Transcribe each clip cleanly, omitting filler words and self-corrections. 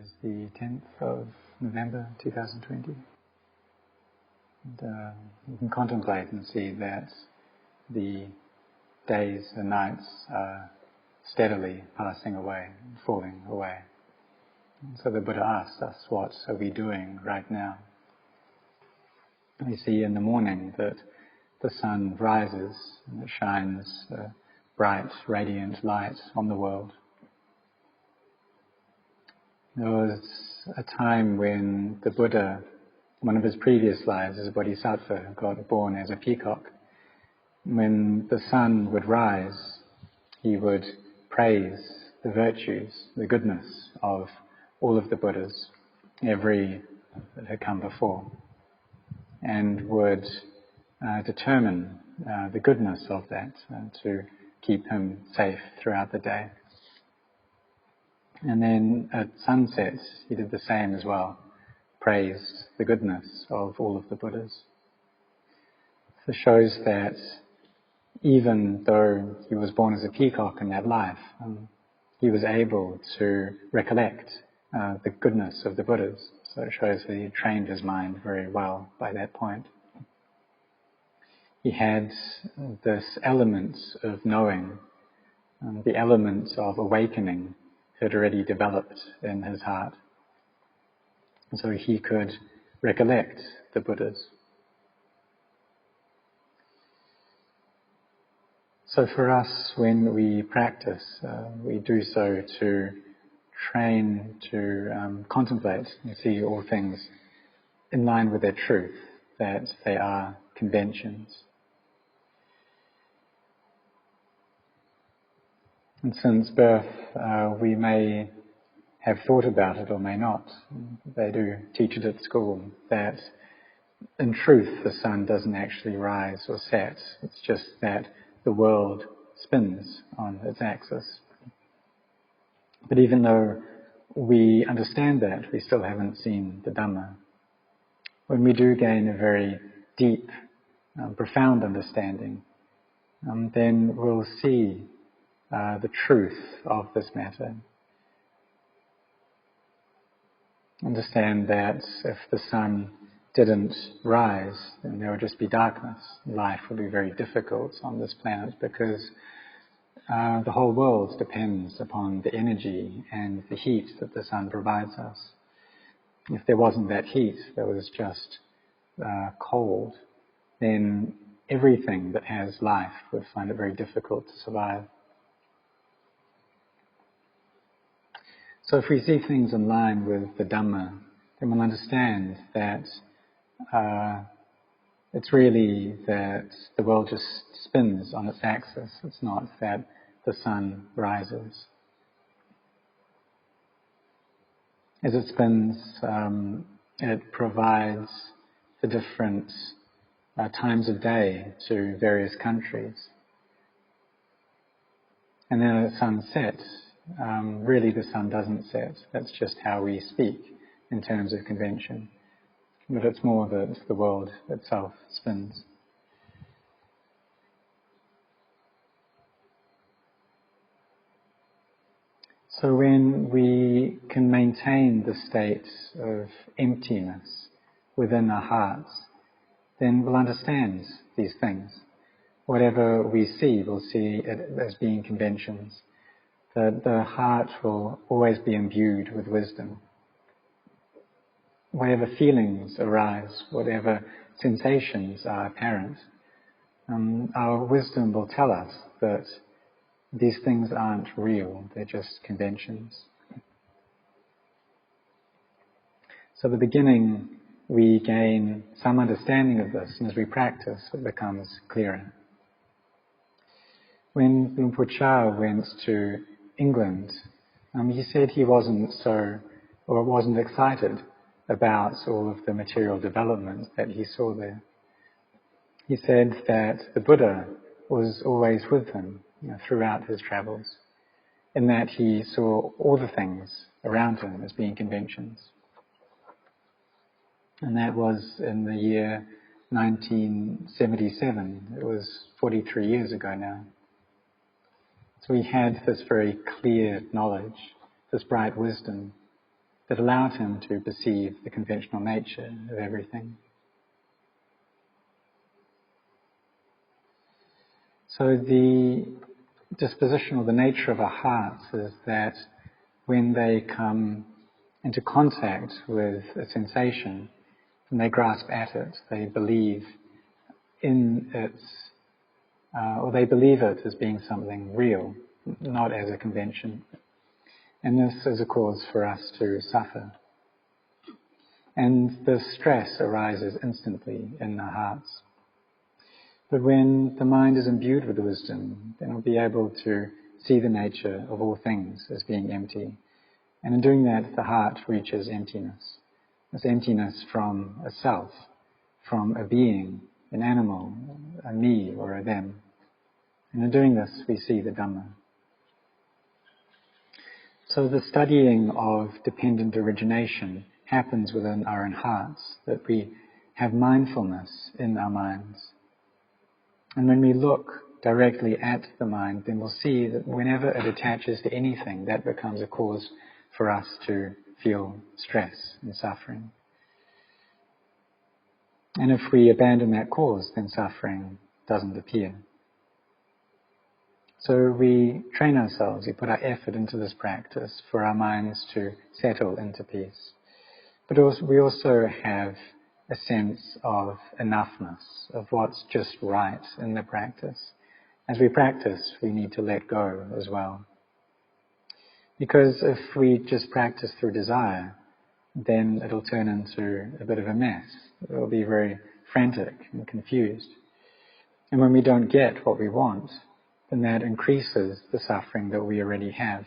is the 10th of November 2020. And you can contemplate and see that the days and nights are steadily passing away, falling away. And so the Buddha asks us, what are we doing right now? We see in the morning that the sun rises and it shines a bright, radiant light on the world. There was a time when the Buddha, one of his previous lives as a bodhisattva, got born as a peacock. When the sun would rise, he would praise the virtues, the goodness of all of the Buddhas, every that had come before, and would determine the goodness of that to keep him safe throughout the day. And then at sunset, he did the same as well, praised the goodness of all of the Buddhas. This shows that even though he was born as a peacock in that life, he was able to recollect the goodness of the Buddhas. So it shows that he trained his mind very well by that point. He had this element of knowing, the element of awakening had already developed in his heart. And so he could recollect the Buddhas. So for us, when we practice, we do so to train to contemplate and see all things in line with their truth, that they are conventions. And since birth, we may have thought about it or may not. They do teach it at school that in truth the sun doesn't actually rise or set. It's just that the world spins on its axis. But even though we understand that, we still haven't seen the Dhamma. When we do gain a very deep, profound understanding, then we'll see the truth of this matter. Understand that if the sun didn't rise, then there would just be darkness. Life would be very difficult on this planet because the whole world depends upon the energy and the heat that the sun provides us. If there wasn't that heat, there was just cold, then everything that has life would find it very difficult to survive. So if we see things in line with the Dhamma, then we'll understand that it's really that the world just spins on its axis. It's not that the sun rises. As it spins, it provides the different times of day to various countries. And then at sunset, really the sun doesn't set. That's just how we speak in terms of convention. But it's more that the world itself spins. So when we can maintain the state of emptiness within our hearts, then we'll understand these things. Whatever we see, we'll see it as being conventions. That the heart will always be imbued with wisdom. Whatever feelings arise, whatever sensations are apparent, our wisdom will tell us that these things aren't real, they're just conventions. So at the beginning, we gain some understanding of this, and as we practice, it becomes clearer. When Luang Por Anan went to England, he said he wasn't excited about all of the material development that he saw there. He said that the Buddha was always with him throughout his travels, in that he saw all the things around him as being conventions. And that was in the year 1977. It was 43 years ago now. So he had this very clear knowledge, this bright wisdom, that allowed him to perceive the conventional nature of everything. So the disposition or the nature of our hearts is that when they come into contact with a sensation, and they grasp at it, they believe in its, or they believe it as being something real, not as a convention. And this is a cause for us to suffer. And the stress arises instantly in our hearts. But when the mind is imbued with wisdom, then it'll be able to see the nature of all things as being empty. And in doing that, the heart reaches emptiness. It's emptiness from a self, from a being, an animal, a me or a them. And in doing this, we see the Dhamma. So the studying of dependent origination happens within our own hearts, that we have mindfulness in our minds. And when we look directly at the mind, then we'll see that whenever it attaches to anything, that becomes a cause for us to feel stress and suffering. And if we abandon that cause, then suffering doesn't appear. So we train ourselves, we put our effort into this practice for our minds to settle into peace. But also, we also have a sense of enoughness, of what's just right in the practice. As we practice, we need to let go as well. Because if we just practice through desire, then it'll turn into a bit of a mess. It'll be very frantic and confused. And when we don't get what we want, then that increases the suffering that we already have.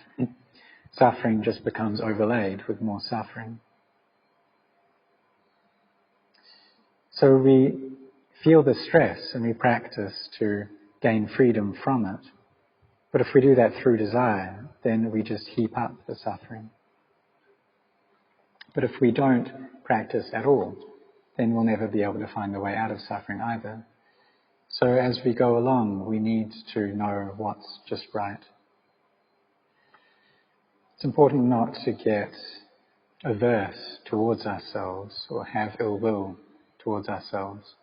Suffering just becomes overlaid with more suffering. So we feel the stress and we practice to gain freedom from it. But if we do that through desire, then we just heap up the suffering. But if we don't practice at all, then we'll never be able to find the way out of suffering either. So as we go along, we need to know what's just right. It's important not to get averse towards ourselves or have ill will towards ourselves.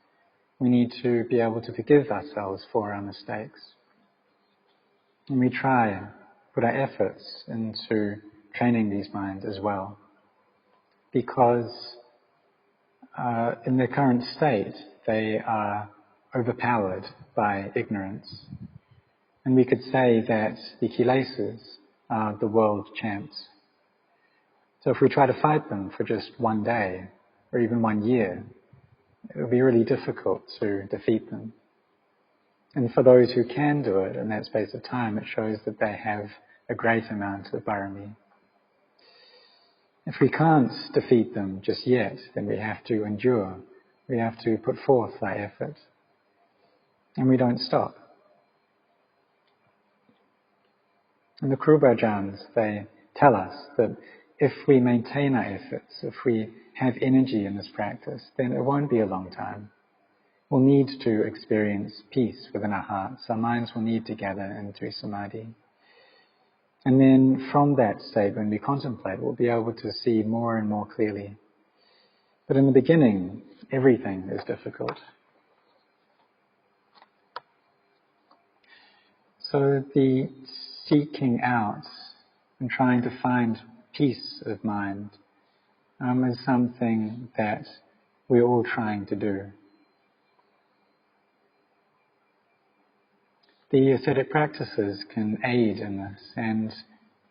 We need to be able to forgive ourselves for our mistakes. And we try and put our efforts into training these minds as well. Because in their current state, they are overpowered by ignorance. And we could say that the kilesas are the world champs. So if we try to fight them for just one day or even 1 year, it would be really difficult to defeat them. And for those who can do it in that space of time, it shows that they have a great amount of bharami. If we can't defeat them just yet, then we have to endure. We have to put forth our effort. And we don't stop. And the Kruba-Ajahns, they tell us that if we maintain our efforts, if we have energy in this practice, then it won't be a long time. We'll need to experience peace within our hearts. Our minds will need to gather into samadhi. And then from that state, when we contemplate, we'll be able to see more and more clearly. But in the beginning, everything is difficult. So the seeking out and trying to find peace of mind is something that we're all trying to do. The ascetic practices can aid in this, and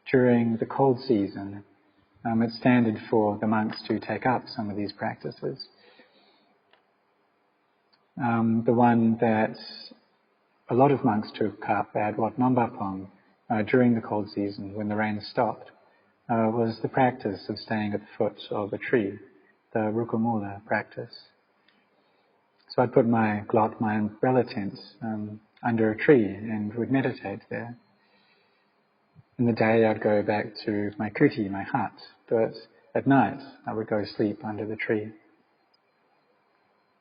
during the cold season, it's standard for the monks to take up some of these practices. The one that a lot of monks took up at Wat Nambapong during the cold season, when the rain stopped, was the practice of staying at the foot of a tree, the Rukamula practice. So I'd put my umbrella tent under a tree and would meditate there. In the day I'd go back to my kuti, my hut, but at night I would go sleep under the tree.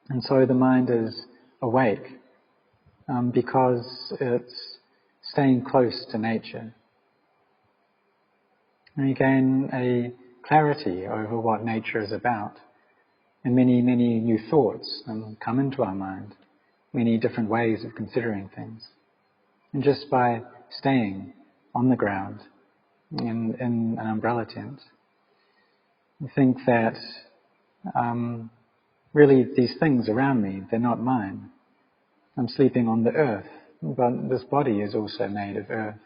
And so the mind is awake because it's staying close to nature. And you gain a clarity over what nature is about. And many, many new thoughts come into our mind, many different ways of considering things. And just by staying on the ground in an umbrella tent, I think that really these things around me, they're not mine. I'm sleeping on the earth, but this body is also made of earth.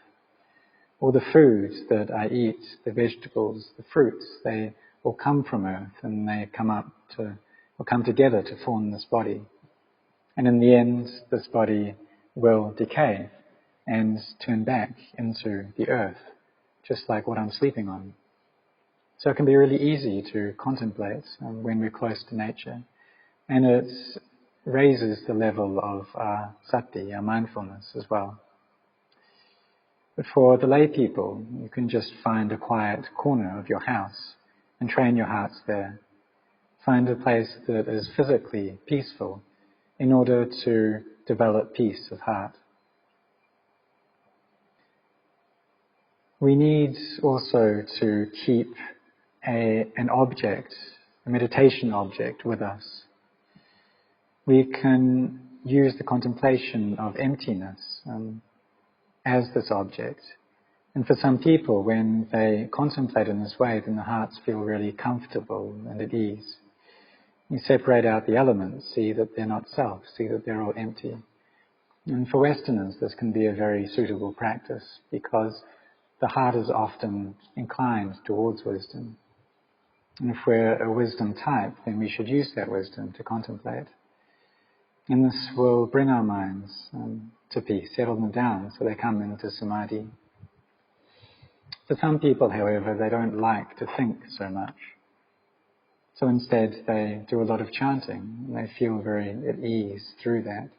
All the foods that I eat, the vegetables, the fruits, they all come from earth, and they come together to form this body. And in the end, this body will decay and turn back into the earth, just like what I'm sleeping on. So it can be really easy to contemplate when we're close to nature, and it raises the level of our sati, our mindfulness as well. But for the lay people, you can just find a quiet corner of your house and train your hearts there. Find a place that is physically peaceful in order to develop peace of heart. We need also to keep an object, a meditation object with us. We can use the contemplation of emptiness as this object. And for some people, when they contemplate in this way, then the hearts feel really comfortable and at ease. You separate out the elements, see that they're not self, see that they're all empty. And for Westerners, this can be a very suitable practice because the heart is often inclined towards wisdom. And if we're a wisdom type, then we should use that wisdom to contemplate. And this will bring our minds to peace, settle them down so they come into samadhi. For some people, however, they don't like to think so much. So instead, they do a lot of chanting, and they feel very at ease through that.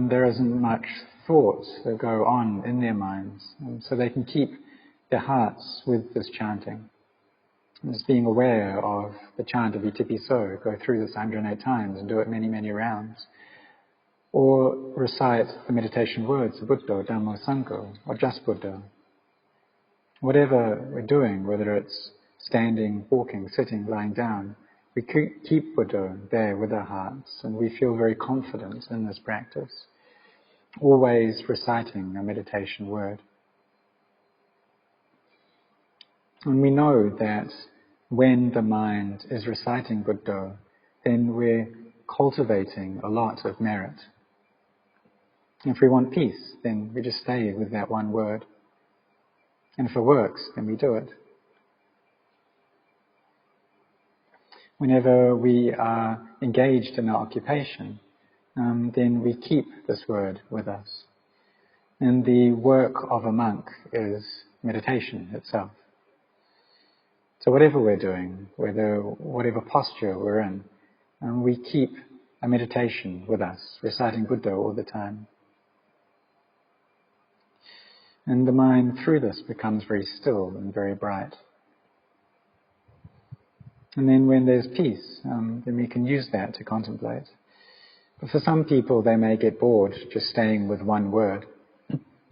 There isn't much thought that go on in their minds, so they can keep their hearts with this chanting. Just being aware of the chant of Itipiso, go through this 108 times and do it many, many rounds. Or recite the meditation words, Buddha, Dhamma, Sangha, or just Buddha. Whatever we're doing, whether it's standing, walking, sitting, lying down, we keep Buddha there with our hearts, and we feel very confident in this practice, always reciting a meditation word. And we know that when the mind is reciting Buddha, then we're cultivating a lot of merit. If we want peace, then we just stay with that one word. And if it works, then we do it. Whenever we are engaged in our occupation, then we keep this word with us. And the work of a monk is meditation itself. So whatever we're doing, whatever posture we're in, we keep a meditation with us, reciting Buddha all the time. And the mind through this becomes very still and very bright. And then when there's peace, then we can use that to contemplate. But for some people, they may get bored just staying with one word.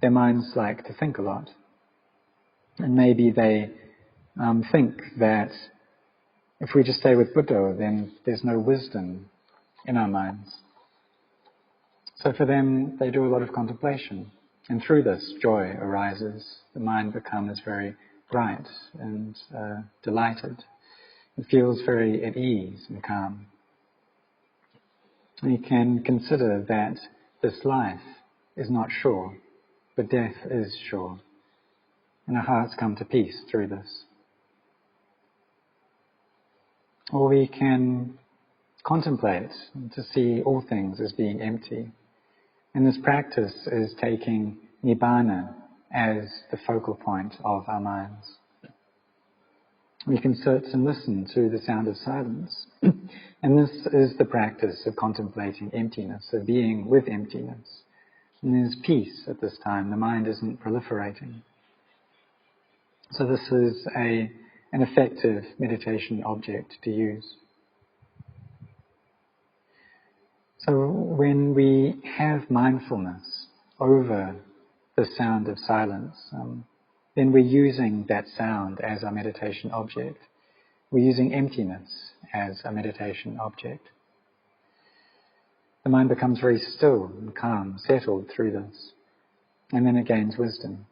Their minds like to think a lot. And maybe they think that if we just stay with Buddha, then there's no wisdom in our minds. So for them, they do a lot of contemplation. And through this, joy arises. The mind becomes very bright and delighted. It feels very at ease and calm. We can consider that this life is not sure, but death is sure. And our hearts come to peace through this. Or we can contemplate to see all things as being empty. And this practice is taking Nibbana as the focal point of our minds. We can sit and listen to the sound of silence. And this is the practice of contemplating emptiness, of being with emptiness. And there's peace at this time. The mind isn't proliferating. So this is an effective meditation object to use. So when we have mindfulness over the sound of silence, then we're using that sound as our meditation object. We're using emptiness as a meditation object. The mind becomes very still and calm, settled through this, and then it gains wisdom.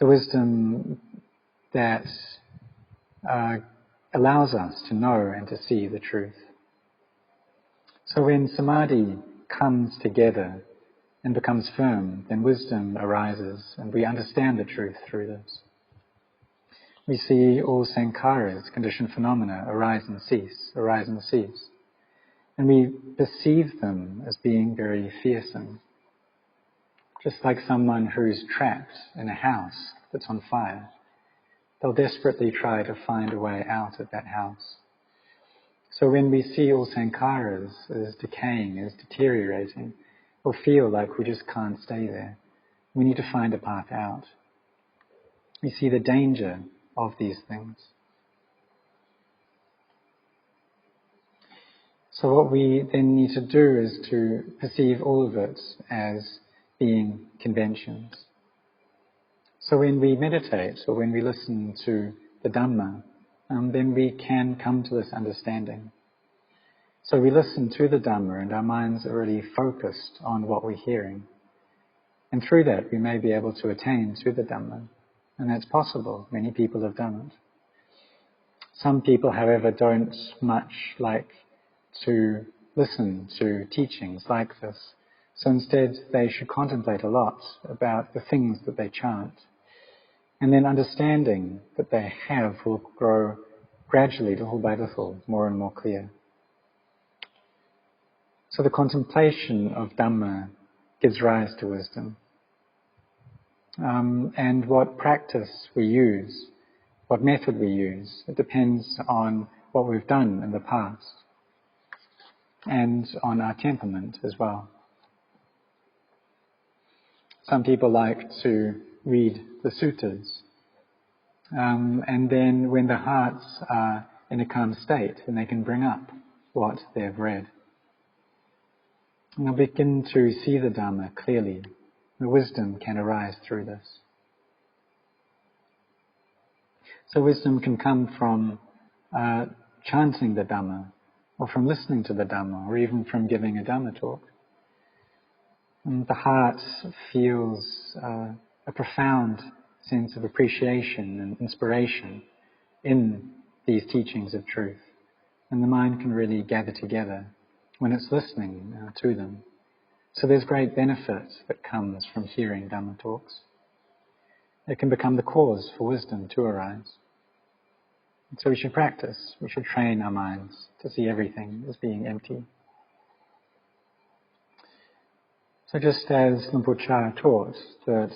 The wisdom that allows us to know and to see the truth. So when samadhi comes together and becomes firm, then wisdom arises and we understand the truth through this. We see all sankharas, conditioned phenomena, arise and cease, arise and cease. And we perceive them as being very fearsome. Just like someone who's trapped in a house that's on fire. They'll desperately try to find a way out of that house. So when we see all sankharas as decaying, as deteriorating, we'll feel like we just can't stay there. We need to find a path out. We see the danger of these things. So what we then need to do is to perceive all of it as being conventions. So when we meditate or when we listen to the Dhamma, then we can come to this understanding. So we listen to the Dhamma and our minds are really focused on what we're hearing. And through that we may be able to attain to the Dhamma. And that's possible. Many people have done it. Some people, however, don't much like to listen to teachings like this. So instead they should contemplate a lot about the things that they chant. And then understanding that they have will grow gradually, little by little, more and more clear. So the contemplation of Dhamma gives rise to wisdom. And what practice we use, what method we use, it depends on what we've done in the past and on our temperament as well. Some people like to read the suttas, and then when the hearts are in a calm state, then they can bring up what they've read. And they'll begin to see the Dhamma clearly. The wisdom can arise through this. So wisdom can come from chanting the Dhamma, or from listening to the Dhamma, or even from giving a Dhamma talk. And the heart feels a profound sense of appreciation and inspiration in these teachings of truth. And the mind can really gather together when it's listening to them. So there's great benefit that comes from hearing Dhamma talks. It can become the cause for wisdom to arise. And so we should practice, we should train our minds to see everything as being empty. So just as Luang Por Anan taught that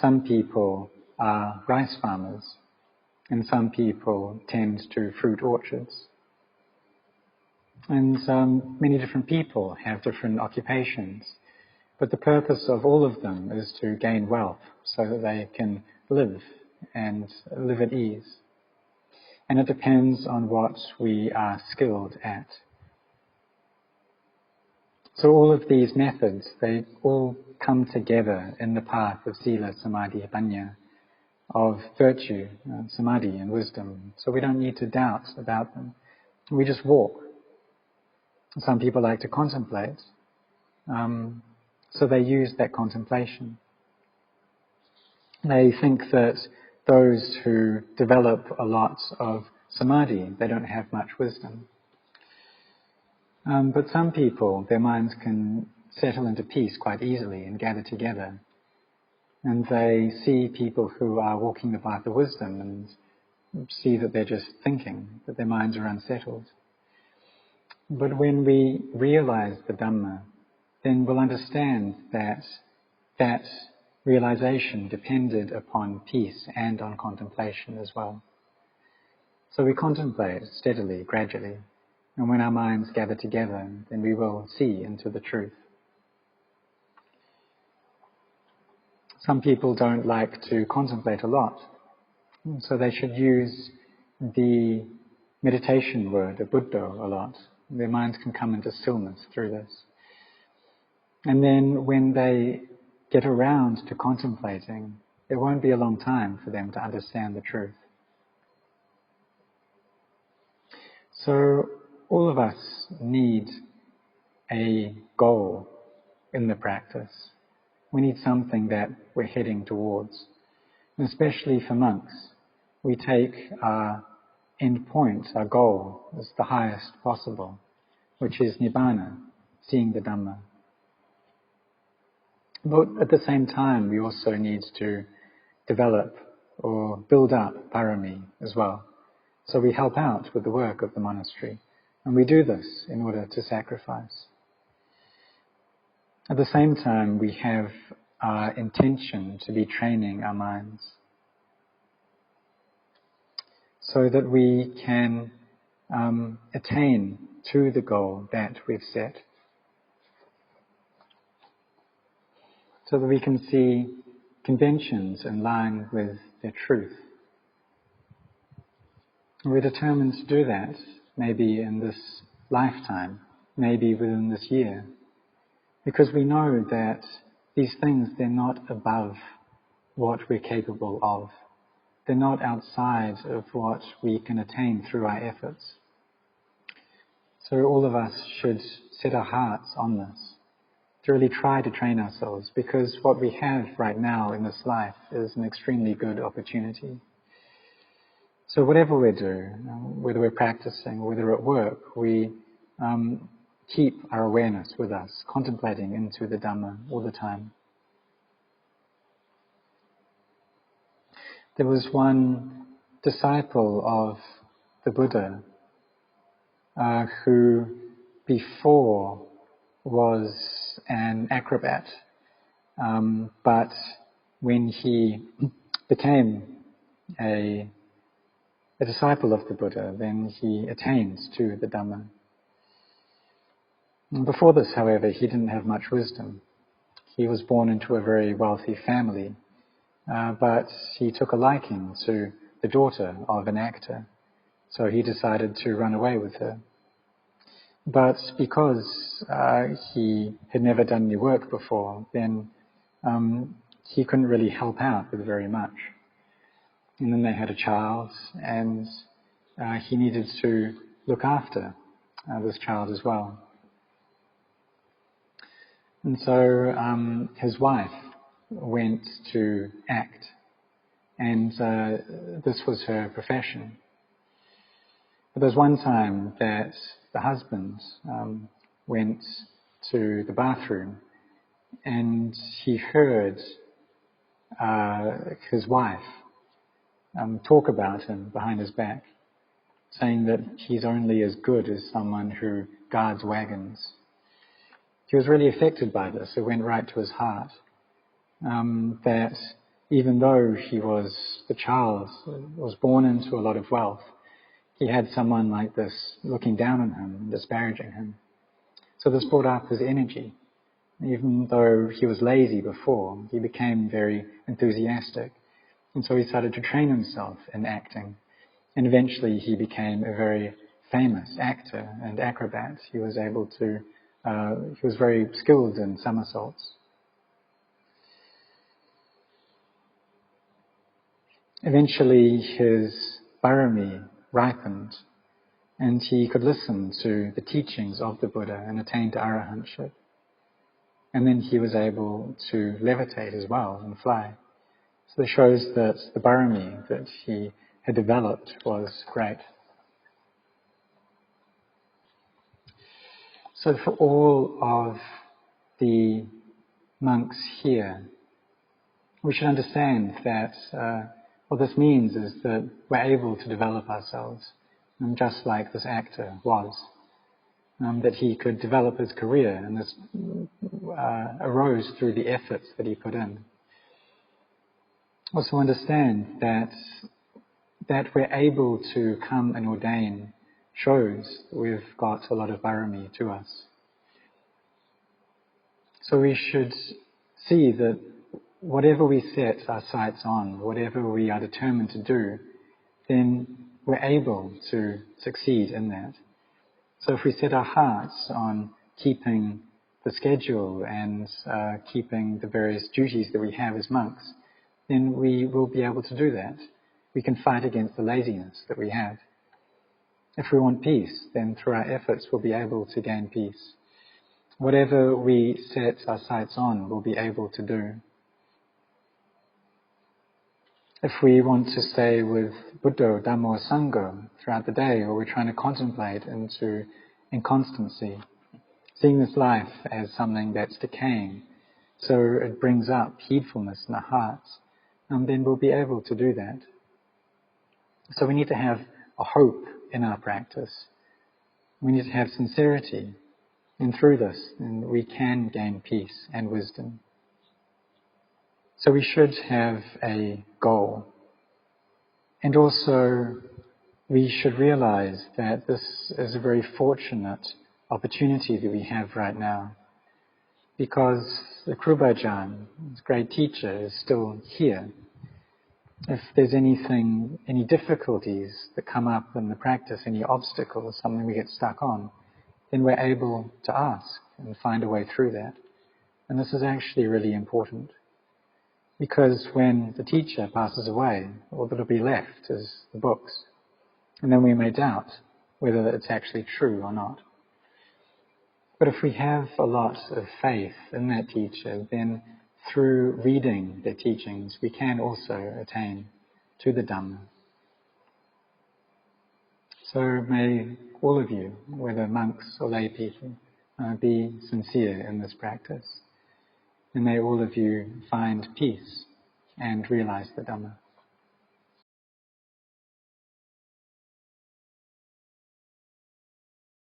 some people are rice farmers and some people tend to fruit orchards. And many different people have different occupations. But the purpose of all of them is to gain wealth so that they can live and live at ease. And it depends on what we are skilled at. So all of these methods, they all come together in the path of sila, samadhi, panya, of virtue, samadhi and wisdom. So we don't need to doubt about them. We just walk. Some people like to contemplate. So they use that contemplation. They think that those who develop a lot of samadhi, they don't have much wisdom. But some people, their minds can settle into peace quite easily and gather together. And they see people who are walking the path of wisdom and see that they're just thinking, that their minds are unsettled. But when we realize the Dhamma, then we'll understand that that realization depended upon peace and on contemplation as well. So we contemplate steadily, gradually, and when our minds gather together, then we will see into the truth. Some people don't like to contemplate a lot, so they should use the meditation word, the Buddha, a lot. Their minds can come into stillness through this. And then when they get around to contemplating, it won't be a long time for them to understand the truth. So all of us need a goal in the practice. We need something that we're heading towards. And especially for monks, we take our end point, our goal, as the highest possible, which is Nibbana, seeing the Dhamma. But at the same time, we also need to develop or build up parami as well. So we help out with the work of the monastery, and we do this in order to sacrifice. At the same time, we have our intention to be training our minds so that we can attain to the goal that we've set, so that we can see conventions in line with their truth. We're determined to do that, maybe in this lifetime, maybe within this year, because we know that these things, they're not above what we're capable of. They're not outside of what we can attain through our efforts. So all of us should set our hearts on this, to really try to train ourselves, because what we have right now in this life is an extremely good opportunity. So whatever we do, whether we're practicing or whether at work, we keep our awareness with us, contemplating into the Dhamma all the time. There was one disciple of the Buddha who before was an acrobat, but when he became a disciple of the Buddha, then he attained to the Dhamma. Before this, however, he didn't have much wisdom. He was born into a very wealthy family, but he took a liking to the daughter of an actor, so he decided to run away with her. But because he had never done any work before, then he couldn't really help out with very much. And then they had a child, and he needed to look after this child as well. And so his wife went to act, and this was her profession. But there was one time that the husband went to the bathroom, and he heard his wife talk about him behind his back, saying that he's only as good as someone who guards wagons. He was really affected by this. It went right to his heart. That even though the child was born into a lot of wealth, he had someone like this looking down on him and disparaging him. So this brought up his energy. Even though he was lazy before, he became very enthusiastic. And so he started to train himself in acting. And eventually he became a very famous actor and acrobat. He was very skilled in somersaults. Eventually his parami ripened, and he could listen to the teachings of the Buddha and attain to arahantship. And then he was able to levitate as well and fly. So this shows that the parami that he had developed was great. So for all of the monks here, we should understand that what this means is that we're able to develop ourselves, just like this actor was. That he could develop his career, and this arose through the efforts that he put in. Also understand that we're able to come and ordain shows we've got a lot of parami to us. So we should see that whatever we set our sights on, whatever we are determined to do, then we're able to succeed in that. So if we set our hearts on keeping the schedule and keeping the various duties that we have as monks, then we will be able to do that. We can fight against the laziness that we have. If we want peace, then through our efforts we'll be able to gain peace. Whatever we set our sights on, we'll be able to do. If we want to stay with Buddha, Dhamma or Sangha throughout the day, or we're trying to contemplate into inconstancy, seeing this life as something that's decaying, so it brings up heedfulness in our hearts, then we'll be able to do that. So we need to have a hope in our practice. We need to have sincerity, and through this, then we can gain peace and wisdom. So we should have a goal. And also, we should realize that this is a very fortunate opportunity that we have right now, because the Kruba Ajahn, this great teacher, is still here. If there's any difficulties that come up in the practice, any obstacles, something we get stuck on, then we're able to ask and find a way through that. And this is actually really important, because when the teacher passes away, all that'll be left is the books. And then we may doubt whether it's actually true or not. But if we have a lot of faith in that teacher, then through reading their teachings, we can also attain to the Dhamma. So may all of you, whether monks or lay people, be sincere in this practice. And may all of you find peace and realize the Dhamma.